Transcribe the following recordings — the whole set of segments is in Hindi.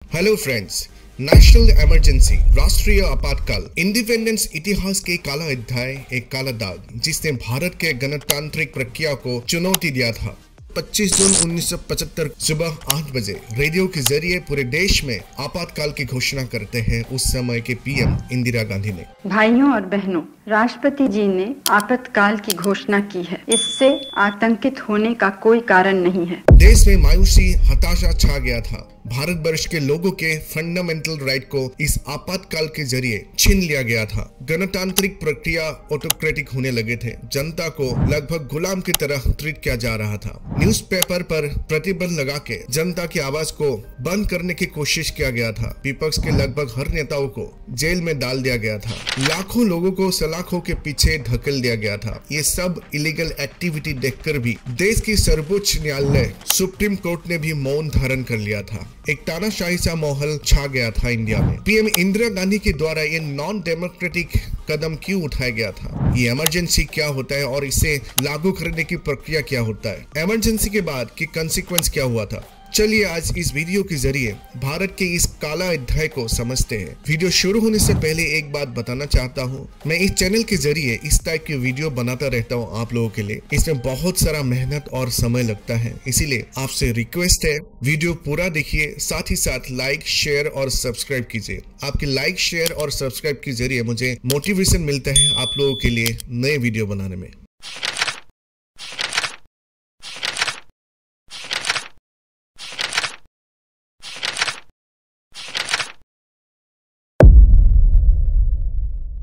हेलो फ्रेंड्स, नेशनल इमरजेंसी राष्ट्रीय आपातकाल इंडिपेंडेंस इतिहास के काला अध्याय, एक काला दाग जिसने भारत के गणतांत्रिक प्रक्रिया को चुनौती दिया था। 25 जून 1975 सुबह 8 बजे रेडियो के जरिए पूरे देश में आपातकाल की घोषणा करते हैं उस समय के पीएम इंदिरा गांधी ने। भाइयों और बहनों, राष्ट्रपति जी ने आपातकाल की घोषणा की है। इससे आतंकित होने का कोई कारण नहीं है। देश में मायूसी, हताशा छा गया था। भारत वर्ष के लोगों के फंडामेंटल राइट को इस आपातकाल के जरिए छीन लिया गया था। गणतांत्रिक प्रक्रिया ऑटोक्रेटिक होने लगे थे। जनता को लगभग गुलाम की तरह ट्रीट किया जा रहा था। न्यूज़पेपर पर प्रतिबंध लगा के जनता की आवाज को बंद करने की कोशिश किया गया था। विपक्ष के लगभग हर नेताओं को जेल में डाल दिया गया था। लाखों लोगों को सलाखों के पीछे धकेल दिया गया था। ये सब इलीगल एक्टिविटी देखकर भी देश की सर्वोच्च न्यायालय सुप्रीम कोर्ट ने भी मौन धारण कर लिया था। एक तानाशाही सा माहौल छा गया था इंडिया में। पीएम इंदिरा गांधी के द्वारा ये नॉन डेमोक्रेटिक कदम क्यों उठाया गया था? ये इमरजेंसी क्या होता है और इसे लागू करने की प्रक्रिया क्या होता है? इमरजेंसी के बाद की कंसीक्वेंस क्या हुआ था? चलिए आज इस वीडियो के जरिए भारत के इस काला अध्याय को समझते हैं। वीडियो शुरू होने से पहले एक बात बताना चाहता हूँ, मैं इस चैनल के जरिए इस टाइप की वीडियो बनाता रहता हूँ आप लोगों के लिए। इसमें बहुत सारा मेहनत और समय लगता है, इसीलिए आपसे रिक्वेस्ट है वीडियो पूरा देखिए, साथ ही साथ लाइक, शेयर और सब्सक्राइब कीजिए। आपके लाइक, शेयर और सब्सक्राइब के जरिए मुझे मोटिवेशन मिलता है आप लोगों के लिए नए वीडियो बनाने में।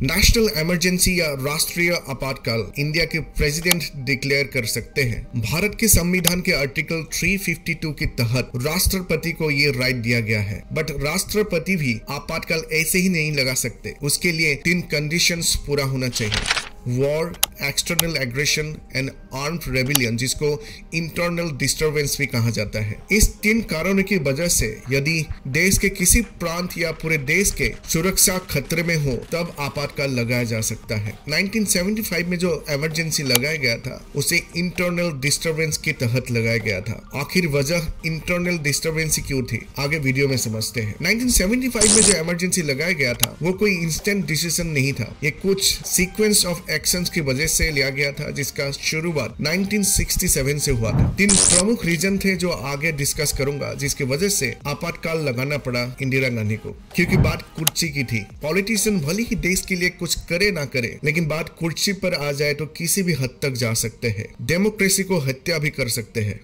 नेशनल इमरजेंसी या राष्ट्रीय आपातकाल इंडिया के प्रेसिडेंट डिक्लेयर कर सकते हैं। भारत के संविधान के आर्टिकल 352 के तहत राष्ट्रपति को ये राइट दिया गया है। बट राष्ट्रपति भी आपातकाल ऐसे ही नहीं लगा सकते। उसके लिए 3 कंडीशंस पूरा होना चाहिए: war, external aggression and armed rebellion, जिसको इंटरनल डिस्टर्बेंस भी कहा जाता है। इस 3 कारणों की वजह से यदि देश के किसी प्रांत या पूरे देश के सुरक्षा खतरे में हो तब आपातकाल लगाया जा सकता है। 1975 में जो इमरजेंसी लगाया गया था उसे इंटरनल डिस्टर्बेंस के तहत लगाया गया था। आखिर वजह इंटरनल डिस्टर्बेंस क्यों थी, आगे वीडियो में समझते हैं। 1975 में जो इमरजेंसी लगाया गया था वो कोई इंस्टेंट डिसीजन नहीं था। ये कुछ सीक्वेंस ऑफ एक्शंस की वजह से लिया गया था, जिसका शुरुआत 1967 से हुआ था। 3 प्रमुख रीजन थे जो आगे डिस्कस करूंगा, जिसकी वजह से आपातकाल लगाना पड़ा इंदिरा गांधी को। क्योंकि बात कुर्सी की थी। पॉलिटिशियन भले ही देश के लिए कुछ करे ना करे, लेकिन बात कुर्सी पर आ जाए तो किसी भी हद तक जा सकते हैं। डेमोक्रेसी को हत्या भी कर सकते हैं।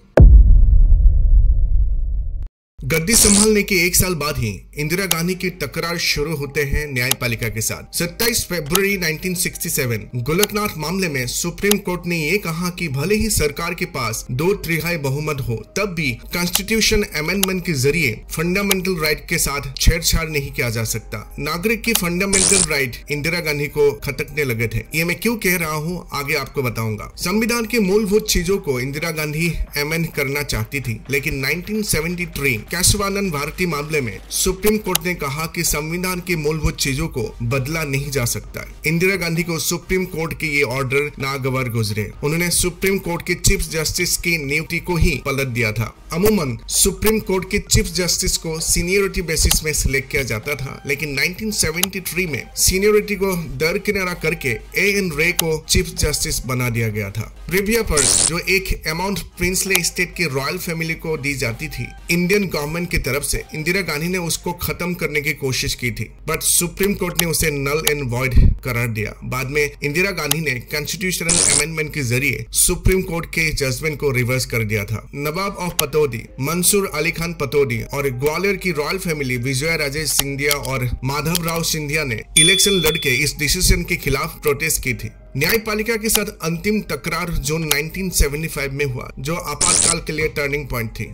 गद्दी संभालने के 1 साल बाद ही इंदिरा गांधी की तकरार शुरू होते हैं न्यायपालिका के साथ। 27 फरवरी 1967 गोलकनाथ मामले में सुप्रीम कोर्ट ने ये कहा कि भले ही सरकार के पास 2/3 बहुमत हो, तब भी कॉन्स्टिट्यूशन अमेंडमेंट के जरिए फंडामेंटल राइट के साथ छेड़छाड़ नहीं किया जा सकता। नागरिक की फंडामेंटल राइट इंदिरा गांधी को खटकने लगे थे। ये मैं क्यों कह रहा हूँ आगे आपको बताऊंगा। संविधान की मूलभूत चीजों को इंदिरा गांधी अमेंड करना चाहती थी, लेकिन 1973 केशवानंद भारती मामले में सुप्रीम कोर्ट ने कहा कि संविधान की मूलभूत चीजों को बदला नहीं जा सकता। इंदिरा गांधी को सुप्रीम कोर्ट के ये ऑर्डर नागवार गुजरे। उन्होंने सुप्रीम कोर्ट के चीफ जस्टिस की नियुक्ति को ही पलट दिया था। अमूमन सुप्रीम कोर्ट के चीफ जस्टिस को सीनियरिटी बेसिस में सिलेक्ट किया जाता था, लेकिन 1973 में सीनियरिटी को दरकिनारा करके A.N. रे को चीफ जस्टिस बना दिया गया था। प्रिविया पर्स, जो एक अमाउंट प्रिंसले स्टेट की रॉयल फैमिली को दी जाती थी, इंडियन गवर्नमेंट की तरफ से इंदिरा गांधी ने उसको खत्म करने की कोशिश की थी, बट सुप्रीम कोर्ट ने उसे नल एंड वॉइड करार दिया। बाद में इंदिरा गांधी ने कॉन्स्टिट्यूशनल अमेंडमेंट के जरिए सुप्रीम कोर्ट के जजमेंट को रिवर्स कर दिया था। नवाब ऑफ पतौदी, मंसूर अली खान पतौदी और ग्वालियर की रॉयल फैमिली विजय राजे सिंधिया और माधव राव सिंधिया ने इलेक्शन लड़के इस डिसीजन के खिलाफ प्रोटेस्ट की थी। न्यायपालिका के साथ अंतिम तकरार जून 1975 में हुआ, जो आपातकाल के लिए टर्निंग पॉइंट थी।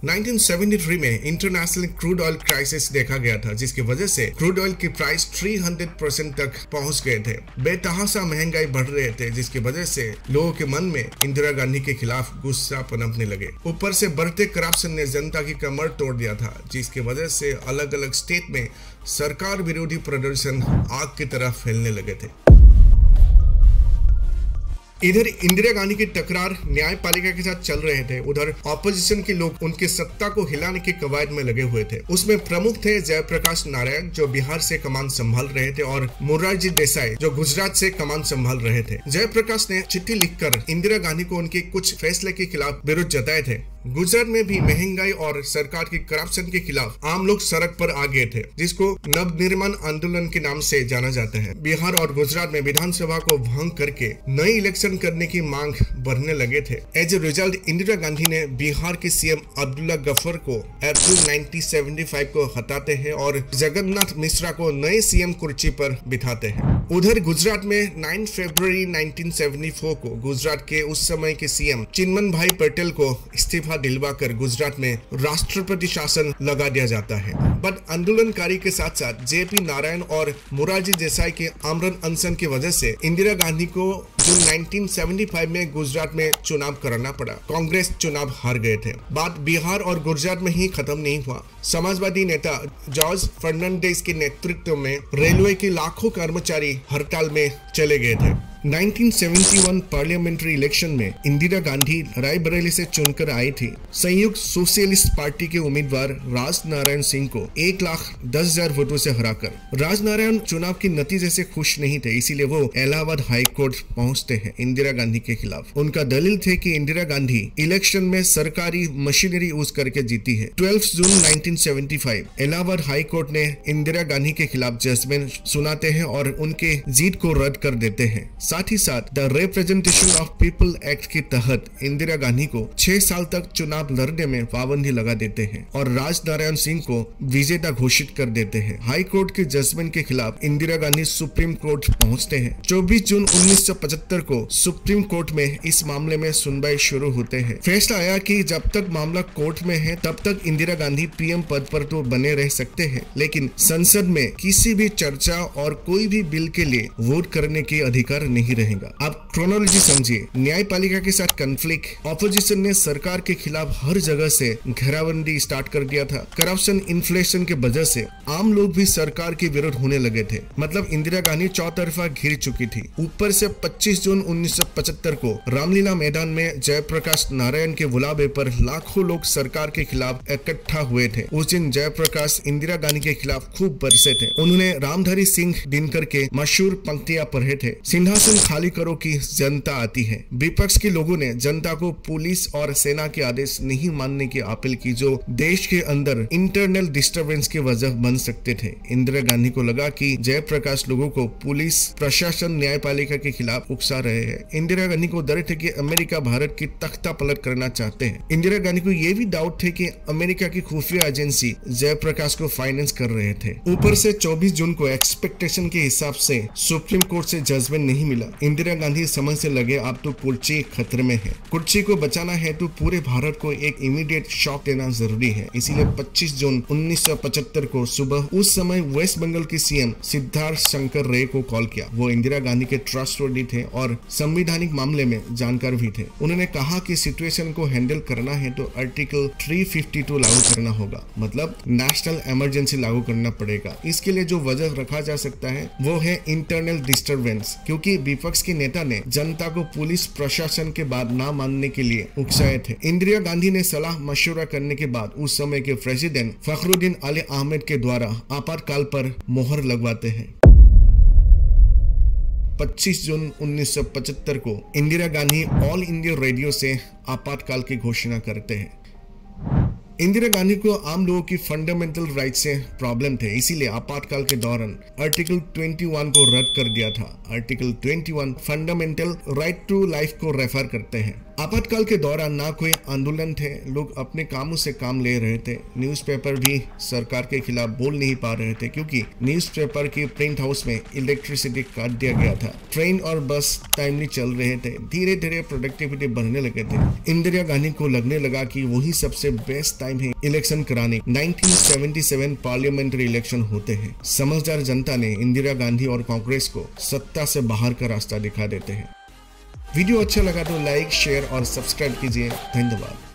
1973 में इंटरनेशनल क्रूड ऑयल क्राइसिस देखा गया था, जिसकी वजह से क्रूड ऑयल की प्राइस 300% तक पहुंच गए थे। बेतहाशा महंगाई बढ़ रहे थे, जिसकी वजह से लोगों के मन में इंदिरा गांधी के खिलाफ गुस्सा पनपने लगे। ऊपर से बढ़ते करप्शन ने जनता की कमर तोड़ दिया था, जिसकी वजह से अलग अलग स्टेट में सरकार विरोधी प्रदर्शन आग की तरह फैलने लगे थे। इधर इंदिरा गांधी की टकरार न्यायपालिका के साथ चल रहे थे, उधर ऑपोजिशन के लोग उनकी सत्ता को हिलाने की कवायद में लगे हुए थे। उसमें प्रमुख थे जयप्रकाश नारायण जो बिहार से कमान संभाल रहे थे और मोरारजी देसाई जो गुजरात से कमान संभाल रहे थे। जयप्रकाश ने चिट्ठी लिखकर इंदिरा गांधी को उनके कुछ फैसले के खिलाफ विरोध जताए थे। गुजरात में भी महंगाई और सरकार की करप्शन के खिलाफ आम लोग सड़क पर आ गए थे, जिसको नवनिर्माण आंदोलन के नाम से जाना जाता है। बिहार और गुजरात में विधानसभा को भंग करके नई इलेक्शन करने की मांग बढ़ने लगे थे। As a result Indira Gandhi ने बिहार के सीएम अब्दुल्ला गफर को अप्रैल 1975 को हटाते हैं और जगन्नाथ मिश्रा को नए सीएम कुर्सी पर बिठाते हैं। उधर गुजरात में 9 फरवरी 1974 को गुजरात के उस समय के सीएम चिन्मन भाई पटेल को इस्तीफा दिलवाकर गुजरात में राष्ट्रपति शासन लगा दिया जाता है। बट आंदोलनकारी के साथ साथ जेपी नारायण और मोरारजी देसाई के आमरण अनशन की वजह से इंदिरा गांधी को जून 1975 में गुजरात में चुनाव कराना पड़ा। कांग्रेस चुनाव हार गए थे। बात बिहार और गुजरात में ही खत्म नहीं हुआ। समाजवादी नेता जॉर्ज फर्नांडिस के नेतृत्व में रेलवे के लाखों कर्मचारी हड़ताल में चले गए थे। 1971 पार्लियामेंट्री इलेक्शन में इंदिरा गांधी रायबरेली से चुनकर आई थी। संयुक्त सोशलिस्ट पार्टी के उम्मीदवार राज नारायण सिंह को 1,10,000 वोटों से हराकर। राज नारायण चुनाव के नतीजे से खुश नहीं थे, इसीलिए वो इलाहाबाद हाई कोर्ट पहुंचते हैं इंदिरा गांधी के खिलाफ। उनका दलील थे कि इंदिरा गांधी इलेक्शन में सरकारी मशीनरी यूज करके जीती है। 12 जून 1975 इलाहाबाद हाई कोर्ट ने इंदिरा गांधी के खिलाफ जजमेंट सुनाते हैं और उनके जीत को रद्द कर देते हैं। साथ ही साथ the representation of people act के तहत इंदिरा गांधी को 6 साल तक चुनाव लड़ने में पाबंदी लगा देते हैं और राज नारायण सिंह को विजेता घोषित कर देते हैं। हाई कोर्ट के जजमेंट के खिलाफ इंदिरा गांधी सुप्रीम कोर्ट पहुंचते हैं। 24 जून 1975 को सुप्रीम कोर्ट में इस मामले में सुनवाई शुरू होते हैं। फैसला आया कि जब तक मामला कोर्ट में है तब तक इंदिरा गांधी पीएम पद पर तो बने रह सकते हैं, लेकिन संसद में किसी भी चर्चा और कोई भी बिल के लिए वोट करने के अधिकार नहीं रहेगा। अब क्रोनोलॉजी समझिए। न्यायपालिका के साथ कॉन्फ्लिक्ट, ऑपोजिशन ने सरकार के खिलाफ हर जगह से घेराबंदी स्टार्ट कर दिया था। करप्शन, इन्फ्लेशन के वजह से आम लोग भी सरकार के विरुद्ध होने लगे थे। मतलब इंदिरा गांधी चौतरफा घिर चुकी थी। ऊपर से 25 जून 1975 को रामलीला मैदान में जयप्रकाश नारायण के बुलावे पर लाखों लोग सरकार के खिलाफ इकट्ठा हुए थे। उस दिन जयप्रकाश इंदिरा गांधी के खिलाफ खूब बरसे थे। उन्होंने रामधारी सिंह दिनकर के मशहूर पंक्तियां पढ़े थे। सिंहासन खाली करो कि जनता आती है। विपक्ष के लोगों ने जनता को पुलिस और सेना के आदेश नहीं मानने की अपील की, जो देश के अंदर इंटरनल डिस्टर्बेंस की वजह बन सकते थे। इंदिरा गांधी को लगा कि जयप्रकाश लोगों को पुलिस प्रशासन न्यायपालिका के खिलाफ उकसा रहे हैं। इंदिरा गांधी को डर थे कि अमेरिका भारत की तख्ता पलट करना चाहते हैं। इंदिरा गांधी को यह भी डाउट थे कि अमेरिका की खुफिया एजेंसी जयप्रकाश को फाइनेंस कर रहे थे। ऊपर से 24 जून को एक्सपेक्टेशन के हिसाब से सुप्रीम कोर्ट से जजमेंट नहीं मिला। इंदिरा गांधी समझ से लगे अब तो कुर्सी खतरे में है। कुर्सी को बचाना है तो पूरे भारत को एक इमीडिएट शॉक देना जरूरी है। इसीलिए 25 जून 1975 को सुबह उस समय वेस्ट बंगाल के सीएम सिद्धार्थ शंकर रे को कॉल किया। वो इंदिरा गांधी के ट्रस्टवर्दी थे और संवैधानिक मामले में जानकार भी थे। उन्होंने कहा कि सिचुएशन को हैंडल करना है तो आर्टिकल 352 लागू करना होगा, मतलब नेशनल इमरजेंसी लागू करना पड़ेगा। इसके लिए जो वजह रखा जा सकता है वो है इंटरनल डिस्टर्बेंस, क्योंकि विपक्ष के नेता ने जनता को पुलिस प्रशासन के बाद ना मानने के लिए उकसाए थे। इंदिरा गांधी ने सलाह मशवरा करने के बाद उस समय के प्रेसिडेंट फखरुद्दीन अली अहमद के द्वारा आपातकाल पर मोहर लगवाते हैं। 25 जून 1975 को Indira Gandhi all India radio से आपातकाल की घोषणा करते हैं। इंदिरा गांधी को आम लोगों की फंडामेंटल राइट से प्रॉब्लम थे, इसीलिए आपातकाल के दौरान आर्टिकल 21 को रद्द कर दिया था। Article 21 fundamental right to life को रेफर करते हैं। आपातकाल के दौरान ना कोई आंदोलन थे, लोग अपने कामों से काम ले रहे थे। न्यूज़पेपर भी सरकार के खिलाफ बोल नहीं पा रहे थे, क्योंकि न्यूज़पेपर के प्रिंट हाउस में इलेक्ट्रिसिटी काट दिया गया था। ट्रेन और बस टाइमली चल रहे थे। धीरे धीरे प्रोडक्टिविटी बढ़ने लगे थे। इंदिरा गांधी को लगने लगा कि वही सबसे बेस्ट टाइम है इलेक्शन कराने। 1977 पार्लियामेंट्री इलेक्शन होते हैं। समझदार जनता ने इंदिरा गांधी और कांग्रेस को सत्ता से बाहर का रास्ता दिखा देते हैं। वीडियो अच्छा लगा तो लाइक, शेयर और सब्सक्राइब कीजिए। धन्यवाद।